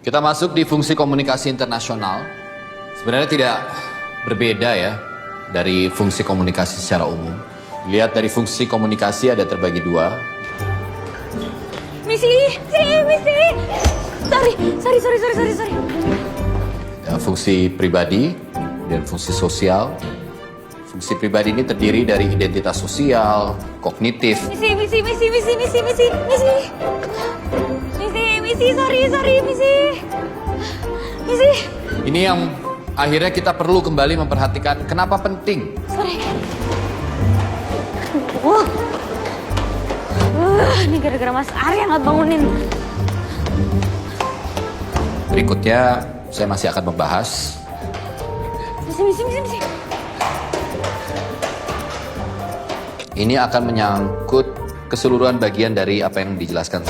Kita masuk di fungsi komunikasi internasional. Sebenarnya tidak berbeda ya dari fungsi komunikasi secara umum. Lihat dari fungsi komunikasi ada terbagi dua. Misi. Sorry. Ya, fungsi pribadi dan fungsi sosial. Fungsi pribadi ini terdiri dari identitas sosial, kognitif. Misi, sorry, Misi. Ini yang akhirnya kita perlu kembali memperhatikan kenapa penting. Sorry. Ini gara-gara Mas Arya nggak bangunin. Berikutnya saya masih akan membahas Misi. ini akan menyangkut keseluruhan bagian dari apa yang dijelaskan.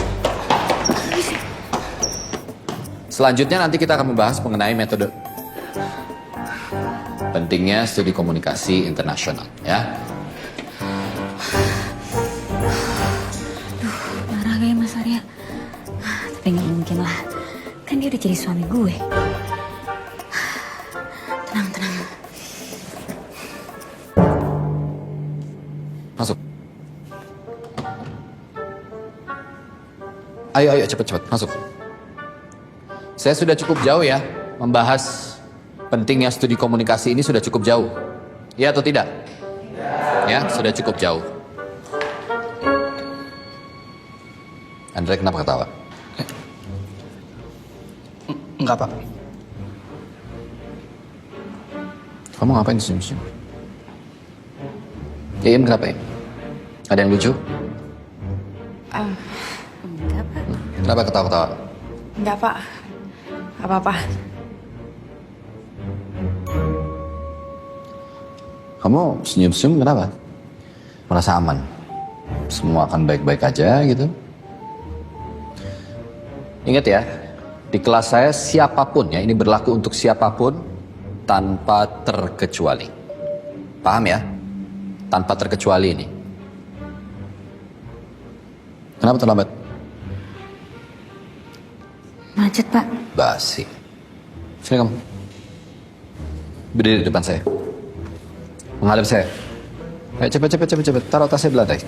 Selanjutnya nanti kita akan membahas mengenai metode pentingnya studi komunikasi internasional ya. Marah kayak Mas Arya. Tapi nggak mungkin lah. Kan dia udah jadi suami gue. Tenang. Masuk. Ayo cepat masuk. Saya sudah cukup jauh ya membahas pentingnya studi komunikasi ini, sudah cukup jauh. Ya atau tidak? Ya, sudah cukup jauh. Andre kenapa ketawa? Enggak, Pak. Kamu ngapain senyum-senyum? Im kenapa Im? Ada yang lucu? Enggak, Pak. Kenapa ketawa-ketawa? Enggak, Pak. Apa-apa. Kamu senyum-senyum kenapa? Merasa aman? Semua akan baik-baik aja gitu? Ingat ya, di kelas saya siapapun ya, ini berlaku untuk siapapun tanpa terkecuali. Paham ya? Tanpa terkecuali ini. Kenapa terlambat? Macet, Pak. Basi. Sini kamu. Berdiri di depan saya. Menghadap saya. Ayo cepet. Taruh tasnya di lantai.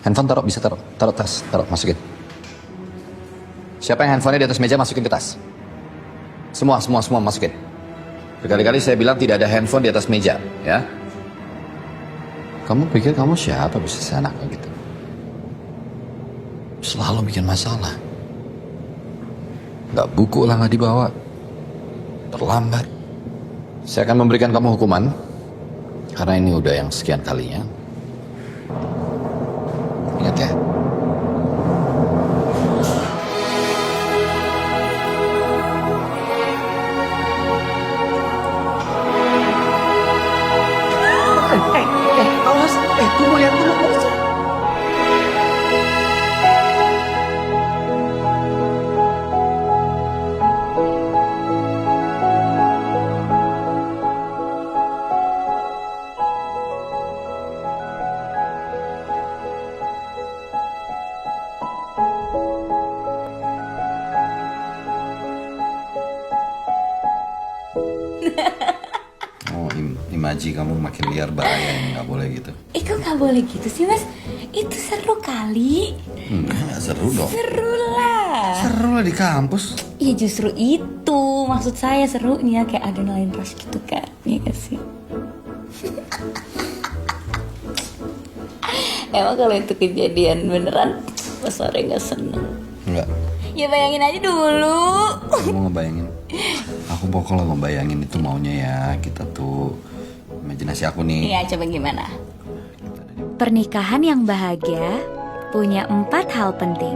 Handphone taruh, bisa taruh. Taruh tas, masukin. Siapa yang handphonenya di atas meja, masukin ke tas. Semua masukin. Berkali-kali saya bilang tidak ada handphone di atas meja, ya. Kamu pikir kamu siapa bisa seenak kayak gitu? Selalu bikin masalah. Gak buku lah gak dibawa. Terlambat. Saya akan memberikan kamu hukuman. Karena ini udah yang sekian kalinya. Ingat ya. Awas. Gue mau lihat dulu. Oh, imaji kamu makin liar, bahaya ini, gak boleh gitu. Kok nggak boleh gitu sih, Mas? Itu seru kali. Gak seru dong. Seru lah. Seru lah di kampus. Ya justru itu maksud saya serunya, kayak adrenalin rush gitu kan. Iya gak sih? Emang kalau itu kejadian beneran, Mas Arya gak seneng? Enggak. Ya bayangin aja dulu. Kamu ngebayangin. Aku pokoknya ngebayangin itu maunya ya. Kita tuh imajinasi aku nih. Iya, coba gimana? Pernikahan yang bahagia punya 4 hal penting.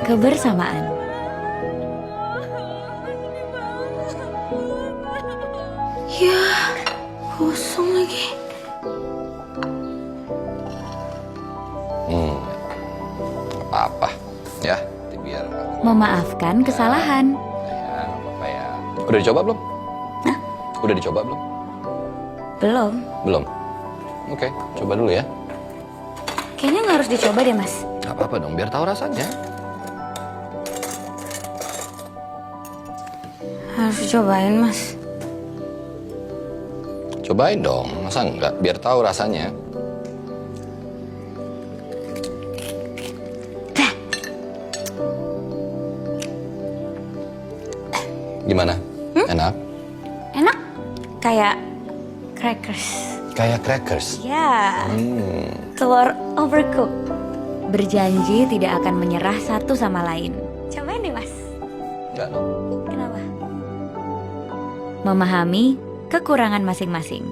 Kebersamaan. Ya, kosong lagi. memaafkan kesalahan. Ya, nggak apa-apa ya. Udah dicoba belum? Hah? Udah dicoba belum? Belum. Belum. Oke, coba dulu ya. Kayaknya nggak harus dicoba deh, Mas. Gak apa-apa dong, biar tahu rasanya. Harus dicobain, Mas. Cobain dong, masa enggak? Biar tahu rasanya. Gimana? Enak? Enak? Kayak crackers. Kayak crackers. Ya, telur overcooked. Berjanji tidak akan menyerah satu sama lain. Cobain deh, Mas. Enggak dong. Kenapa? Memahami kekurangan masing-masing.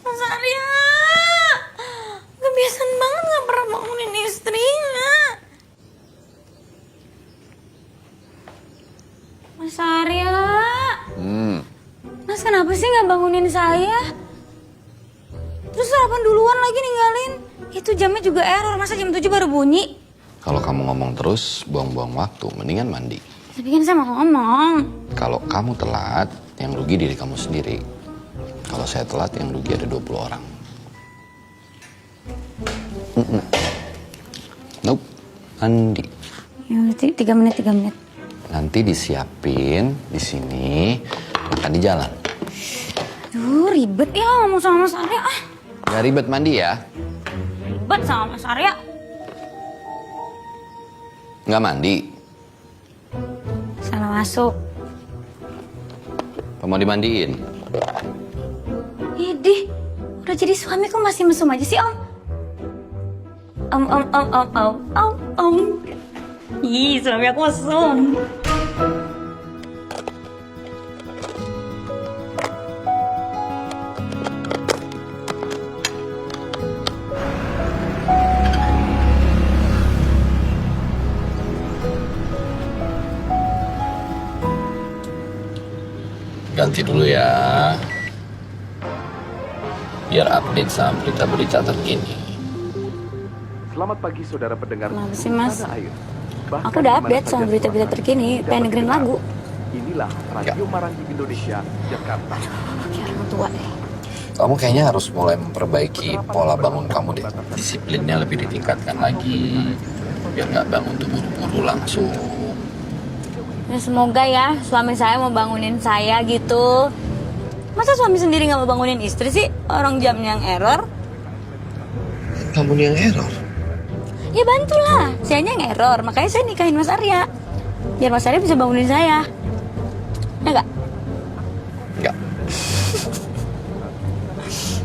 Mas Arya, kebiasaan banget gak pernah bangunin istrinya. Mas Arya, Mas kenapa sih gak bangunin saya? Terus sarapan duluan lagi ninggalin. Itu jamnya juga error, masa jam 7 baru bunyi? Kalau kamu ngomong terus, buang-buang waktu, mendingan mandi. Tapi kan saya mau ngomong. Kalau kamu telat, yang rugi diri kamu sendiri. Kalau saya telat, yang rugi ada 20 orang. Nope, mandi. Ya berarti 3 menit, 3 menit. Nanti disiapin di sini, makan di jalan. Aduh, ribet ya ngomong sama Mas Arya. Gak ribet mandi ya? Ribet sama Mas Arya. Nggak mandi? Salah masuk. Apa mau dimandiin? Idih, udah jadi suami kok masih mesum aja sih, Om? Om. Ih, suami aku mesum. Ganti dulu ya. Biar update sama berita-berita terkini. Selamat pagi saudara pendengar. Kenapa sih, Mas? Tanah Air. Aku udah update sama berita-berita terkini, pengen dengerin lagu. Inilah Radio Marangi Indonesia, Jakarta. Kayak orang tua deh. Kamu kayaknya harus mulai memperbaiki pola bangun kamu deh. Disiplinnya lebih ditingkatkan lagi. Biar nggak bangun tuh buru-buru langsung. Ya, semoga ya suami saya mau bangunin saya gitu. Masa suami sendiri nggak mau bangunin istri sih? Orang jamnya yang error. Kamu yang error. Ya bantulah, sayanya yang error. Makanya saya nikahin Mas Arya. Biar Mas Arya bisa bangunin saya. Ya nggak? Nggak.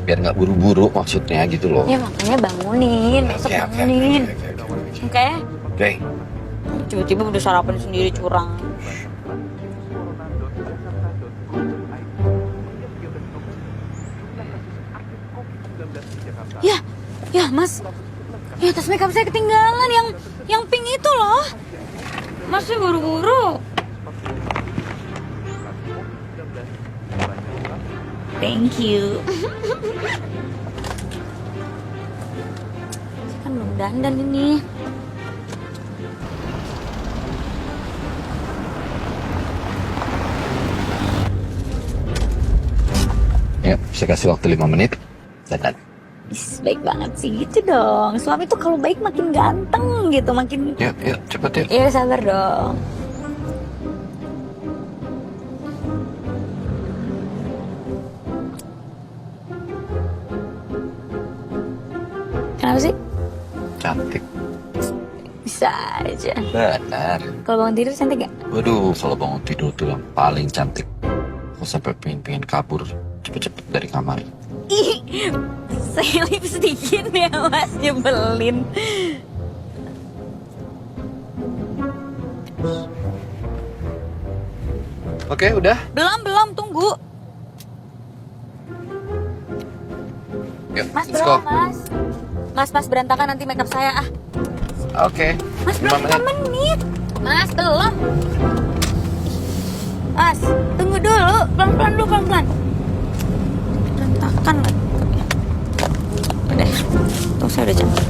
Biar nggak buru-buru maksudnya gitu loh. Ya makanya bangunin, besok bangunin. Oke? Oke. Tiba-tiba udah sarapan sendiri curang. Ya Mas, ya tas makeup saya ketinggalan yang pink itu loh. Masnya buru-buru. Thank you. Saya kan belum dandan ini. Ya, saya kasih waktu 5 menit. Dandan. Is, baik banget sih gitu dong. Suami tuh kalau baik makin ganteng gitu, makin. Yuk, cepet yuk. Iya sabar dong. Kenapa sih? Cantik. Bisa aja. Benar. Kalau bangun tidur cantik gak? Waduh, kalau bangun tidur tuh yang paling cantik. Aku sampai pengen kabur cepet-cepet dari kamar. Ih, saya lipstikin ya Mas, nyebelin. Oke, udah. Belum, tunggu. Yuk, Mas, let's go. belum, Mas. Mas, berantakan nanti makeup saya, ah. Oke. Mas, 5 belum 5 menit. Mas, belum. Mas, tunggu dulu. Pelan-pelan. Berantakan lagi. Udah, tuh saya udah cantik.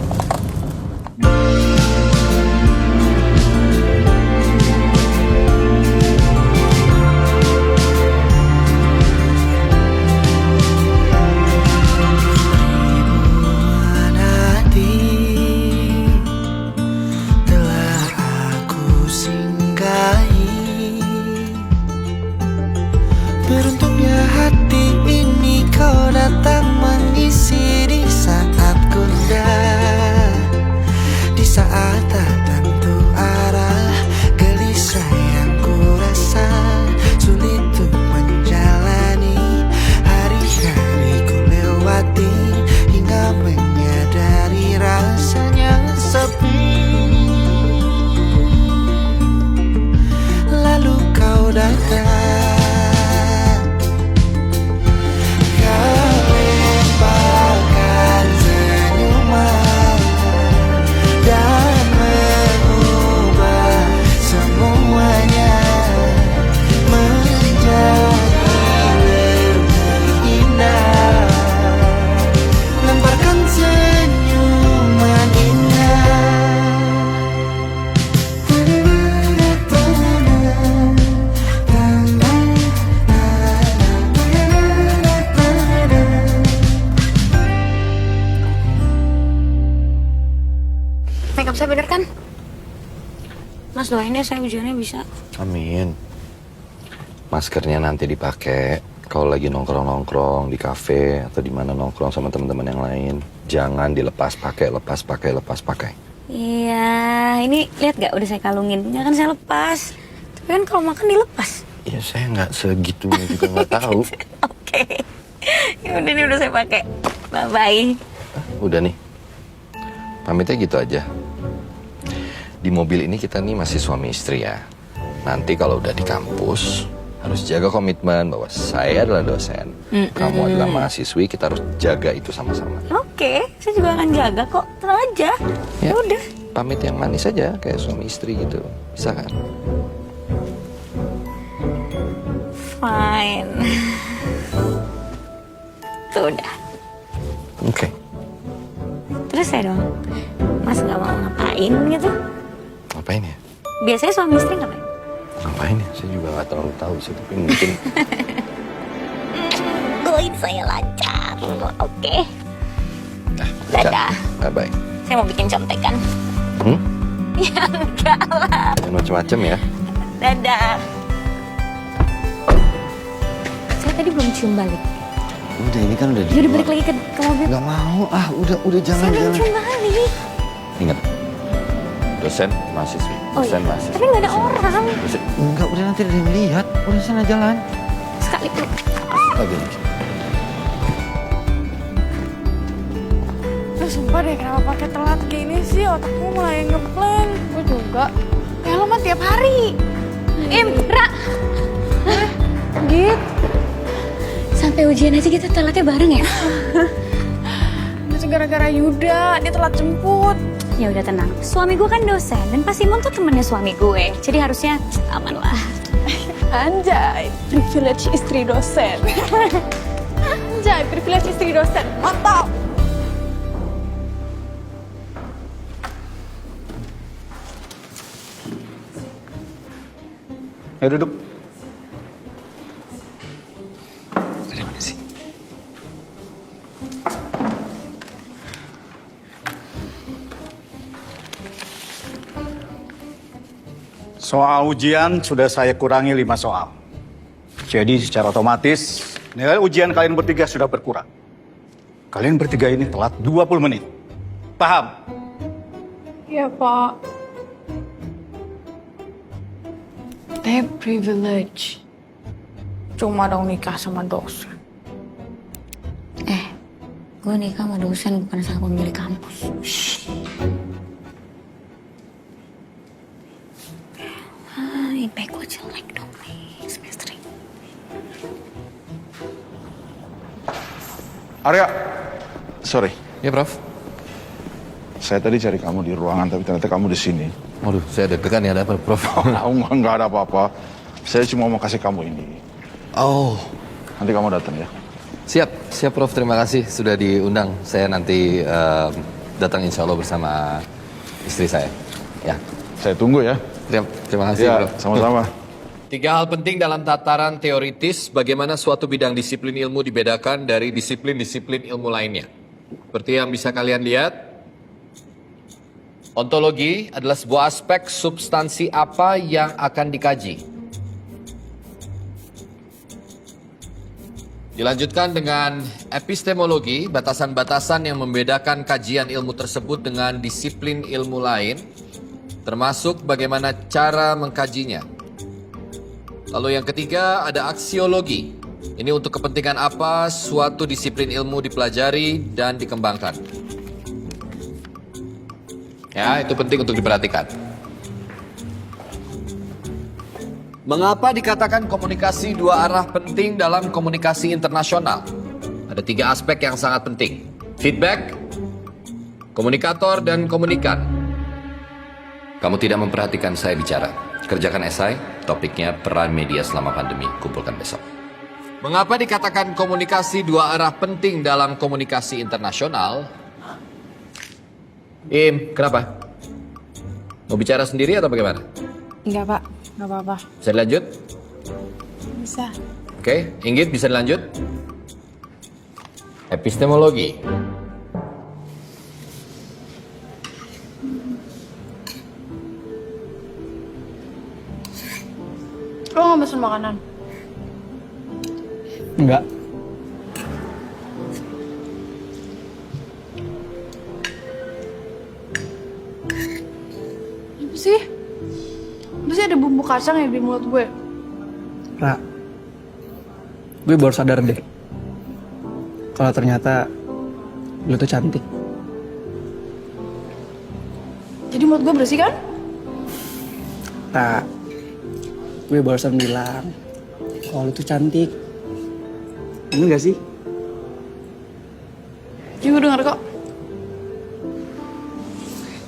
Beruntungnya hati ini kau datang mengisi di saat gundah, di saat tak tentu arah, gelisah yang ku rasa, sulit untuk menjalani hari-hari ku lewati, hingga menyadari rasanya sepi. Lalu kau datang, Makeup saya bener kan? Mas, doain ya saya ujiannya bisa. Amin. Maskernya nanti dipakai kalau lagi nongkrong-nongkrong di kafe atau di mana nongkrong sama teman-teman yang lain. Jangan dilepas pakai. Iya, ini lihat gak udah saya kalungin. Jangan saya lepas. Tapi kan kalau makan dilepas. Ya saya nggak segitunya juga nggak tahu. Oke. Ya udah nih udah saya pakai. Bye-bye. Udah nih. Pamitnya gitu aja. Di mobil ini kita nih masih suami istri ya. Nanti kalau udah di kampus harus jaga komitmen bahwa saya adalah dosen, kamu adalah mahasiswi, kita harus jaga itu sama-sama. Oke, saya juga akan jaga kok. Tenang aja. Ya Udah. pamit yang manis aja kayak suami istri gitu. Bisa kan? Fine. Tuh udah. Oke. Terus saya dong. Mas nggak mau ngapain gitu? Ngapain ya? Biasanya suami istri ngapain? Ngapain ya? Saya juga nggak terlalu tahu sih, tapi mungkin. Doain saya lancar. Oke. Nah, Dadah. Bye bye. Saya mau bikin contekan. Hmm? Ya enggak lah. Jangan macem-macem ya. Dadah. Saya tadi belum cium balik. Udah ini kan udah di. Yaudah balik lagi ke mobil. Nggak mau. Udah jangan. Saya belum cium balik. Ingat. Dosen mahasiswi. Oh Dosen iya. mahasiswi. Tapi nggak ada orang. Dosen. Enggak, udah nanti ada yang lihat. Udah sana jalan. Sekali tuh. Oke. Lu sumpah deh kenapa pakai telat gini sih, otakmu mulai ngeblank. Gue juga. Kayak lo mah tiap hari. Ra. Git. Sampai ujian aja kita telatnya bareng ya? Itu gara-gara Yuda, dia telat jemput. Ya udah tenang. Suami gue kan dosen dan Pak Simon tuh temennya suami gue. Jadi harusnya aman lah. Anjay, privilege istri dosen. Anjay, privilege istri dosen. Mantap. Ayo duduk. Terima kasih. Soal ujian sudah saya kurangi 5 soal. Jadi secara otomatis nilai ujian kalian bertiga sudah berkurang. Kalian bertiga ini telat 20 menit. Paham? Iya, Pak. Privilege. Cuma dong nikah sama dosen. Gue nikah sama dosen bukan sama pemilik kampus. IPK gue jelek dong nih semester ini. Arya, sorry. Ya, Prof. Saya tadi cari kamu di ruangan, tapi ternyata kamu di sini. Waduh, saya deg-degan ya, ada apa, Prof? Nggak ada apa-apa. Saya cuma mau kasih kamu ini. Oh, Nanti kamu datang ya. siap Prof. Terima kasih sudah diundang. Saya nanti datang insya Allah bersama istri saya. Ya, Saya tunggu ya. terima kasih, Ya, Prof. sama-sama. 3 hal penting dalam tataran teoritis bagaimana suatu bidang disiplin ilmu dibedakan dari disiplin-disiplin ilmu lainnya. Seperti yang bisa kalian lihat, ontologi adalah sebuah aspek substansi apa yang akan dikaji. Dilanjutkan dengan epistemologi, batasan-batasan yang membedakan kajian ilmu tersebut dengan disiplin ilmu lain, termasuk bagaimana cara mengkajinya. Lalu yang ketiga ada aksiologi. Ini untuk kepentingan apa suatu disiplin ilmu dipelajari dan dikembangkan. Ya, itu penting untuk diperhatikan. Mengapa dikatakan komunikasi dua arah penting dalam komunikasi internasional? Ada 3 aspek yang sangat penting. Feedback, komunikator, dan komunikan. Kamu tidak memperhatikan saya bicara. Kerjakan esai, topiknya peran media selama pandemi. Kumpulkan besok. Mengapa dikatakan komunikasi dua arah penting dalam komunikasi internasional? Kenapa? Mau bicara sendiri atau bagaimana? Enggak, Pak. Enggak apa-apa. Bisa dilanjut? Bisa. Oke, Inggit bisa dilanjut? Epistemologi. Lo nggak pesen makanan? Enggak. Apa sih? Apa sih ada bumbu kacang ya di mulut gue? Ra, gue baru sadar deh kalau ternyata lu tuh cantik. Jadi mulut gue bersih kan? Ra, gue barusan bilang kalau lu tuh cantik. Bener gak sih? Jadi gue denger kok.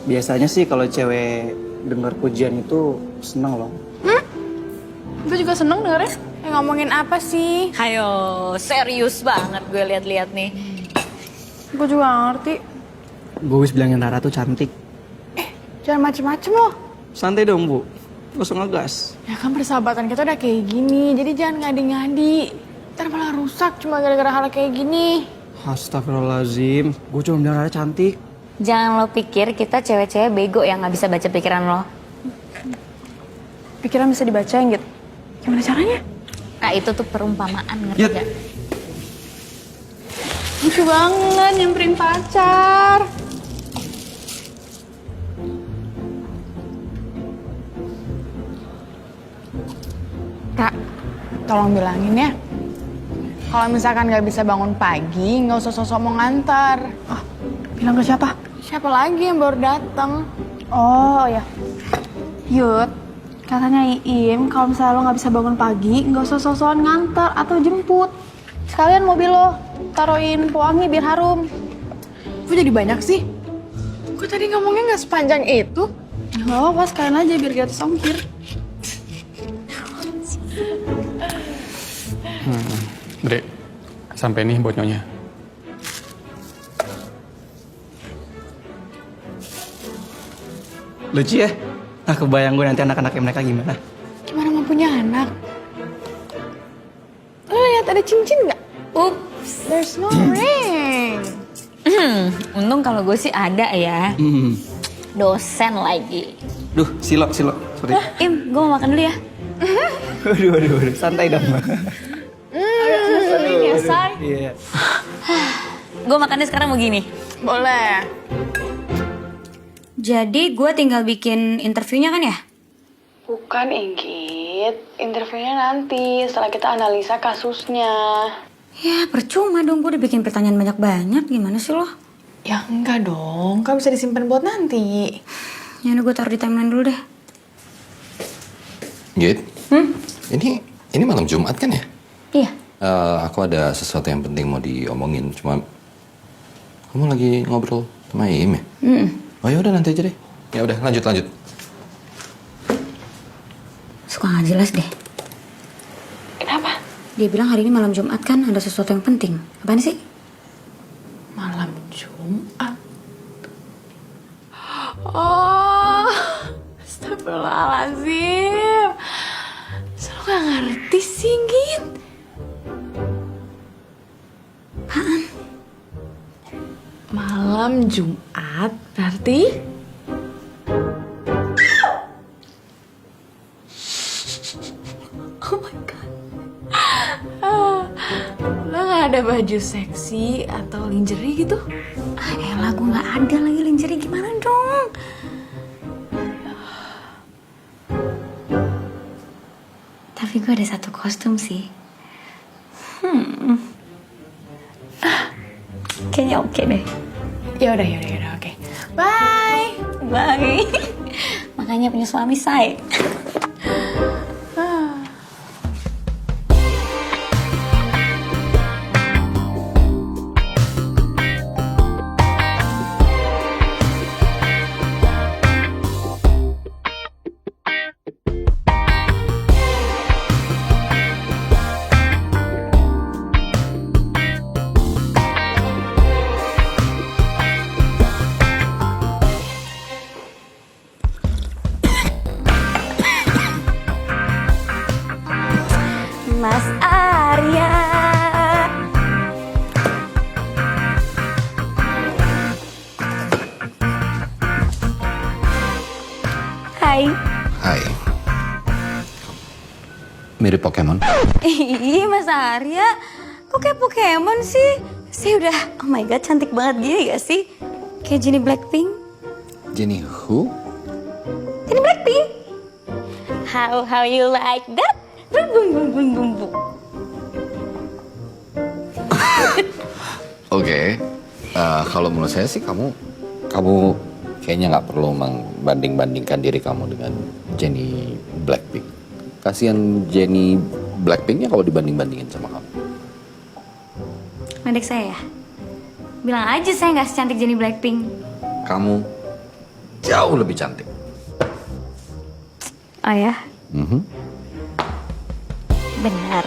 Biasanya sih kalau cewek dengar pujian itu seneng loh. Gue juga seneng dengernya. Ngomongin apa sih? Hayo, serius banget gue lihat-lihat nih. Gue juga gak ngerti. Gue wis bilangin Rara tuh cantik. Jangan macem-macem loh. Santai dong, Bu. Gak usah ngegas. Ya kan persahabatan kita udah kayak gini, jadi jangan ngadi-ngadi. Ntar malah rusak cuma gara-gara hal kayak gini. Astagfirullahaladzim. Gue cuma bilang Rara cantik. Jangan lo pikir kita cewek-cewek bego yang nggak bisa baca pikiran lo. Pikiran bisa dibacain gitu. Gimana caranya? Nah itu tuh perumpamaan, ngerti Yap. gak? Lucu banget nyamperin pacar. Kak, tolong bilangin ya. Kalau misalkan nggak bisa bangun pagi, nggak usah sosok mau ngantar. Ah, bilang ke siapa? Siapa lagi yang baru datang? Oh ya, Yud, katanya Iim kalau misalnya lo nggak bisa bangun pagi, nggak usah sosokan ngantar atau jemput. Sekalian mobil lo taruhin pewangi biar harum. Kok jadi banyak sih? Kok tadi ngomongnya nggak sepanjang itu? Nggak apa-apa, sekalian aja biar gratis ongkir. Dek, sampai nih buat nyonya. Lucu ya? Nah kebayang gue nanti anak-anaknya mereka gimana. Gimana mau punya anak? Lo lihat ada cincin nggak? Ups. There's no ring. Untung kalau gue sih ada ya. Dosen lagi. Duh, silo. Sorry. Im, gue mau makan dulu ya. Waduh, santai dong. Sering ya, say? Iya. Gue makannya sekarang mau gini. Boleh. Jadi gue tinggal bikin interviewnya kan ya? Bukan, Inggit. Interviewnya nanti setelah kita analisa kasusnya. Ya percuma dong, gue udah bikin pertanyaan banyak-banyak. Gimana sih lo? Ya enggak dong, kan bisa disimpan buat nanti. Ya udah gue taruh di timeline dulu deh. Git, ini malam Jumat kan ya? Iya. Aku ada sesuatu yang penting mau diomongin, cuma Kamu lagi ngobrol sama Iim ya? Oh ya udah nanti aja deh. Ya udah lanjut. Suka nggak jelas deh. Kenapa? Dia bilang hari ini malam Jumat kan ada sesuatu yang penting. Apaan sih? Malam Jumat. Oh, astagfirullahaladzim. Selalu gak ngerti sih, Git. Apaan? Malam Jumat berarti? Oh my god. Lo gak ada baju seksi atau lingerie gitu? Ah elah, gue gak ada lagi lingerie, gimana dong? Tapi gue ada satu kostum sih. Kayaknya oke deh. Yaudah, oke. Bye. Bye. Makanya punya suami say. Mas Arya. Hai. Hai. Mirip Pokemon? Ih, Mas Arya. Kok kayak Pokemon sih? Saya udah, oh my god, cantik banget gini gak sih? Kayak Jennie Blackpink. Jennie who? Jennie Blackpink. How you like that? Bum bum bum bum bum bum. Oke. Kalau menurut saya sih kamu kayaknya nggak perlu membanding-bandingkan diri kamu dengan Jennie Blackpink. Kasihan Jennie Blackpinknya kalau dibanding-bandingin sama kamu. Ngedek saya ya? Bilang aja saya nggak secantik Jennie Blackpink. Kamu jauh lebih cantik. Oh ya? Benar.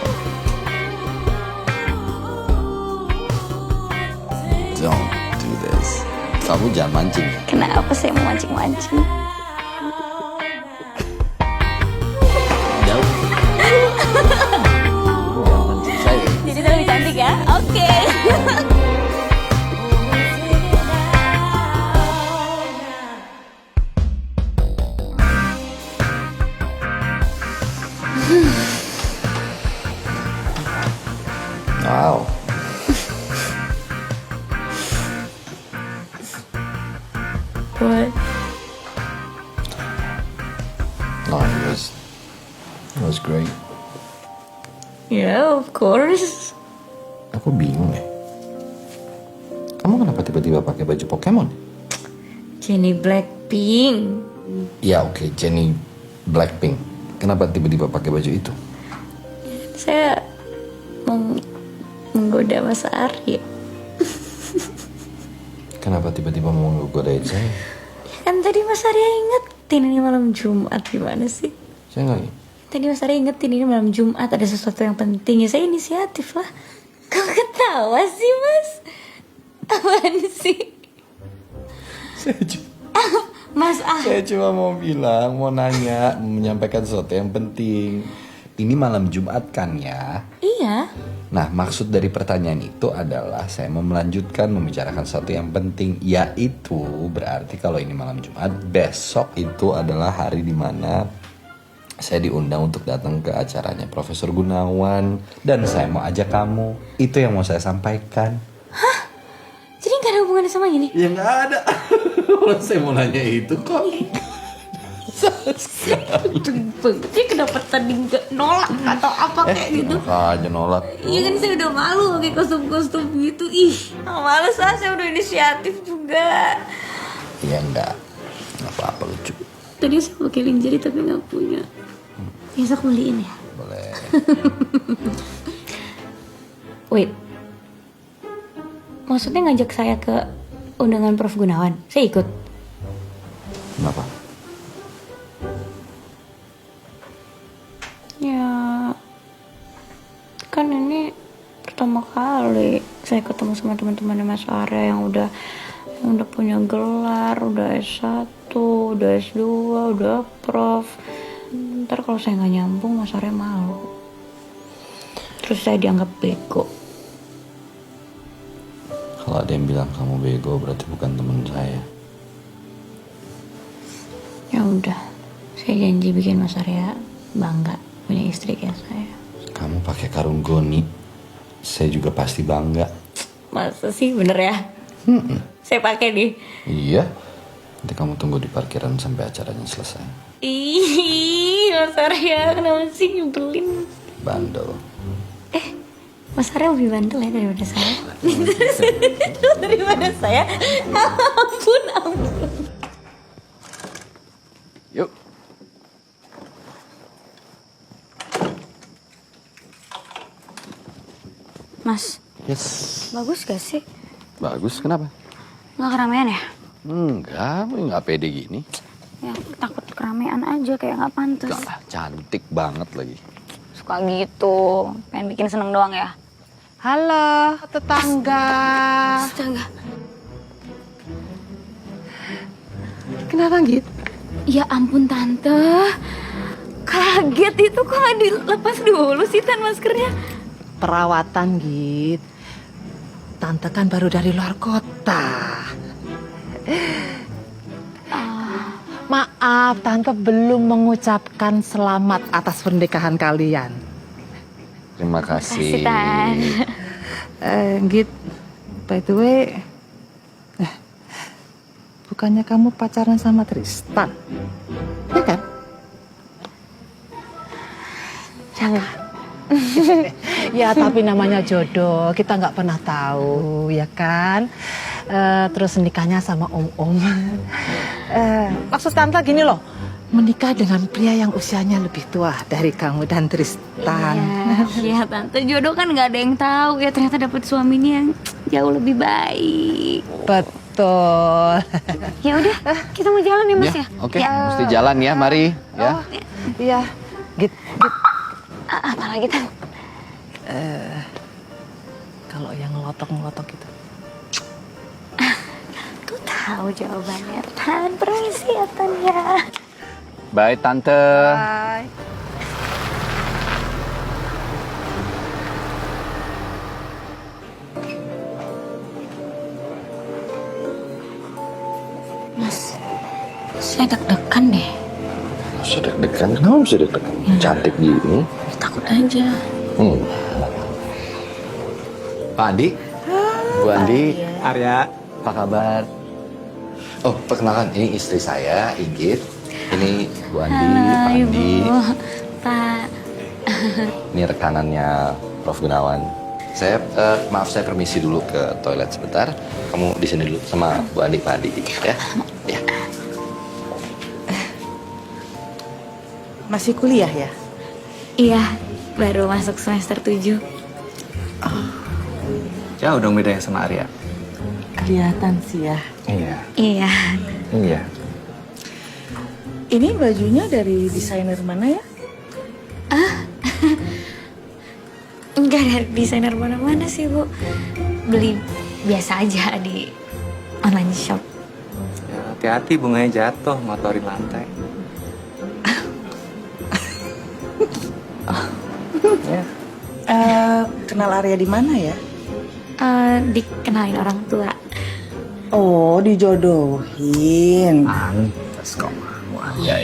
Don't do this. Kamu jangan mancing. Kenapa saya mau mancing-mancing? Jauh. Jangan mancing saya. Jadi saya lebih cantik ya? Oke. Wow. What? No, it was great. Yeah, of course. Aku bingung deh. Kamu kenapa tiba-tiba pakai baju Pokemon? Jennie Blackpink. Ya oke, Jennie Blackpink. Kenapa tiba-tiba pakai baju itu? Saya mau menggoda Mas Arya. Kenapa tiba-tiba mau ngegodain saya? Kan tadi Mas Arya ingetin ini malam Jumat, gimana sih? Saya nggak. Tadi Mas Arya ingetin ini malam Jumat ada sesuatu yang penting, ya saya inisiatif lah. Kok ketawa sih Mas? Apaan sih? Saya cuma mau bilang, mau nanya, menyampaikan sesuatu yang penting. Ini malam Jumat kan ya? Iya. Nah, maksud dari pertanyaan itu adalah saya mau melanjutkan membicarakan sesuatu yang penting, yaitu berarti kalau ini malam Jumat, besok itu adalah hari dimana saya diundang untuk datang ke acaranya Profesor Gunawan dan saya mau ajak kamu. Itu yang mau saya sampaikan. Hah? Jadi gak ada hubungannya sama ini? Ya nggak ada. Kalau saya mau nanya itu kok. Dia kenapa tadi gak nolak atau apa kayak gitu? Aja nolak. Iya kan saya udah malu pakai kostum-kostum gitu. Ih, males lah, saya udah inisiatif juga. Iya enggak apa-apa, lucu. Tadi saya pakai lingerie tapi gak punya. Besok beliin ya? Boleh. Wait. maksudnya ngajak saya ke undangan Prof Gunawan. Saya ikut. Kenapa? Ya, kan ini pertama kali saya ketemu sama teman-teman Mas Arya yang udah punya gelar, udah S1, udah S2, udah prof. Ntar kalau saya nggak nyambung, Mas Arya malu. Terus saya dianggap bego. Kalau ada yang bilang kamu bego berarti bukan teman saya. Ya udah, saya janji bikin Mas Arya bangga punya istri kayak saya. Kamu pakai karung goni, saya juga pasti bangga. Masa sih, bener ya? Saya pakai nih. Iya. Nanti kamu tunggu di parkiran sampai acaranya selesai. Ih, Mas Arya, kenapa sih nyebelin? Bandel. Mas Arya lebih bandel ya daripada saya. Daripada saya. Ampun. Yuk. Mas, Yes. bagus gak sih? Bagus, kenapa? Nggak keramaian ya? Enggak, nggak pede gini. Ya, takut keramaian aja kayak nggak pantas. Enggak, cantik banget lagi. Suka gitu, pengen bikin seneng doang ya. Halo, tetangga. Astaga. Kenapa gitu? Ya ampun Tante. Kaget itu kok nggak dilepas dulu sih Tan maskernya. Perawatan, Git. Tante kan baru dari luar kota. Maaf, Tante belum mengucapkan selamat atas pernikahan kalian. Terima kasih. Kasih Tan. Git, by the way, bukannya kamu pacaran sama Tristan? Ya kan? Jangan. Ya, tapi namanya jodoh, kita nggak pernah tahu, ya kan? Terus nikahnya sama om-om. Maksud Tante gini loh, menikah dengan pria yang usianya lebih tua dari kamu dan Tristan. Iya Tante, jodoh kan nggak ada yang tahu ya, ternyata dapat suaminya yang jauh lebih baik. Betul. Ya udah, kita mau jalan ya Mas ya? Oke, mesti jalan ya, mari. Ya. Iya, Git. Apa lagi Tan? Kalau yang ngelotok-ngelotok itu. Aku tahu jawabannya Tan, permisi ya Tan ya. Bye, Tante. Bye. Mas, saya deg-degan deh. Masa deg-degan? Kenapa bisa deg-degan? Cantik gini. Takut aja. Pak Andi, Bu Andi, Arya, apa kabar? Oh, perkenalkan, ini istri saya, Inggit. Ini Bu Andi, Pak Andi. Pak. Ini rekanannya Prof Gunawan. Saya, maaf saya permisi dulu ke toilet sebentar. Kamu di sini dulu sama Bu Andi, Pak Andi, ya? Ya. Masih kuliah ya? Iya, baru masuk semester 7. jauh dong bedanya sama Arya. Kelihatan sih ya. Iya. Iya. Iya. Ini bajunya dari desainer mana ya? Enggak dari desainer mana-mana sih, Bu. Beli biasa aja di online shop. Ya, hati-hati bunganya jatuh, ngotorin lantai. Ya. Kenal Arya di mana ya? Dikenalin orang tua. Oh, dijodohin. Pantes kok. Ya.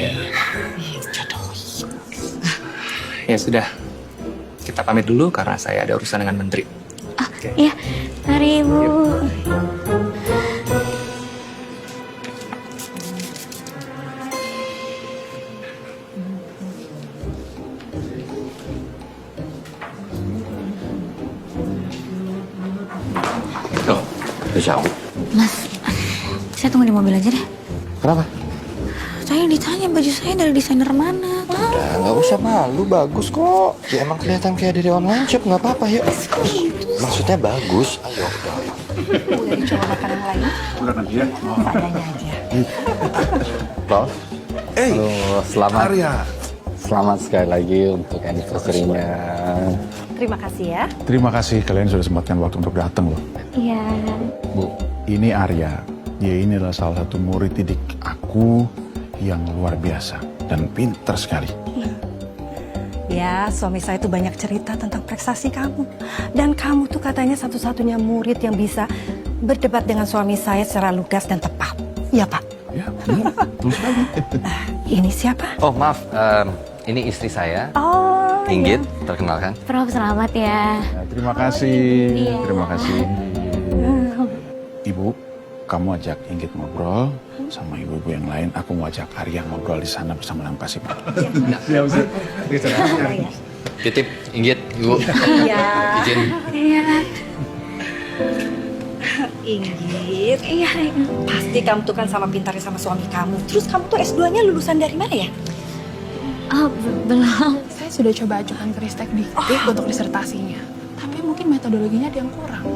Ya sudah. Kita pamit dulu karena saya ada urusan dengan menteri. Oke. Iya, mari Bu. Tuh, udah jauh. Mas, saya tunggu di mobil aja deh. Kenapa? Saya ditanya baju saya dari desainer mana. Udah, nggak usah malu, bagus kok. Ya emang kelihatan kayak dari online shop, nggak apa-apa, yuk. Maksudnya bagus, ayo, udah, ayo. Dari coba makan yang lain. Udah nanti ya. Seadanya aja. Prof. Halo, selamat. Arya. Selamat sekali lagi untuk anniversary-nya. Terima kasih ya. Terima kasih kalian sudah sempatkan waktu untuk datang loh. Iya. Bu, ini Arya. Dia ini adalah salah satu murid didik aku yang luar biasa dan pintar sekali. Ya, suami saya tuh banyak cerita tentang prestasi kamu. Dan kamu tuh katanya satu-satunya murid yang bisa berdebat dengan suami saya secara lugas dan tepat. Iya, Pak? Ya, betul sekali. Ini siapa? Oh maaf, ini istri saya, Oh, Inggit, perkenalkan. Prof, selamat ya. Ya, terima kasih. Terima kasih. Ibu, kamu ajak Inggit ngobrol sama ibu-ibu yang lain. Aku mau ajak Arya ngobrol di sana bersama dengan Pak Sipa. Titip, Inggit, Ibu. Iya. Izin. Iya. Inggit. Iya. Pasti kamu tuh kan sama pintarnya sama suami kamu. Terus kamu tuh S2-nya lulusan dari mana ya? Oh, belum. Saya sudah coba ajukan ke Ristek Dikti untuk disertasinya. Tapi mungkin metodologinya ada yang kurang.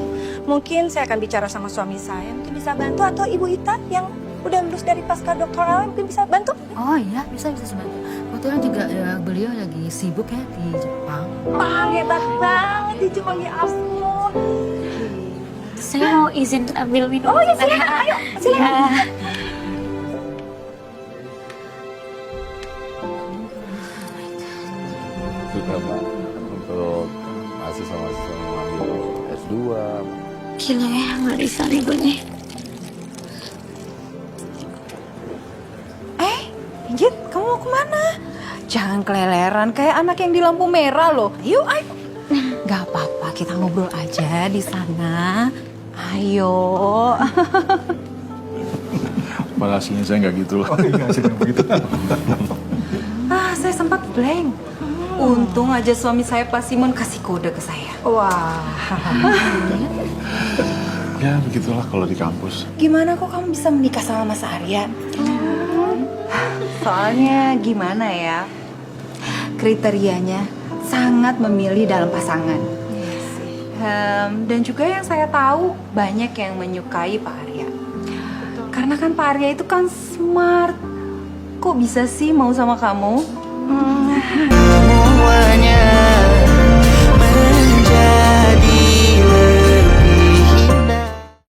Mungkin saya akan bicara sama suami saya, mungkin bisa bantu, atau Ibu Ita yang udah lulus dari pasca doktoral mungkin bisa bantu. Oh iya, bisa sebentar. Kebetulan juga beliau lagi sibuk ya di Jepang. Wah, hebat banget di Jepang, ya ampun. Saya mau izin ambil minum. Oh ya, silakan, ayo, silakan. Ya. Juga Pak, untuk mahasiswa-mahasiswa yang ambil S2. Gila ya, warisan ibunya. Inggit, kamu mau kemana? Jangan keleleran kayak anak yang di lampu merah loh. Ayo, ayo. Gak apa-apa, kita ngobrol aja di sana. Ayo. Padahal aslinya saya nggak gitu loh. Begitu. Saya sempat blank. Untung aja suami saya Pak Simon kasih kode ke saya. Wah. Ya begitulah kalau di kampus. Gimana kok kamu bisa menikah sama Mas Arya? Soalnya gimana ya? Kriterianya sangat memilih dalam pasangan. Dan juga yang saya tahu banyak yang menyukai Pak Arya. Karena kan Pak Arya itu kan smart. Kok bisa sih mau sama kamu?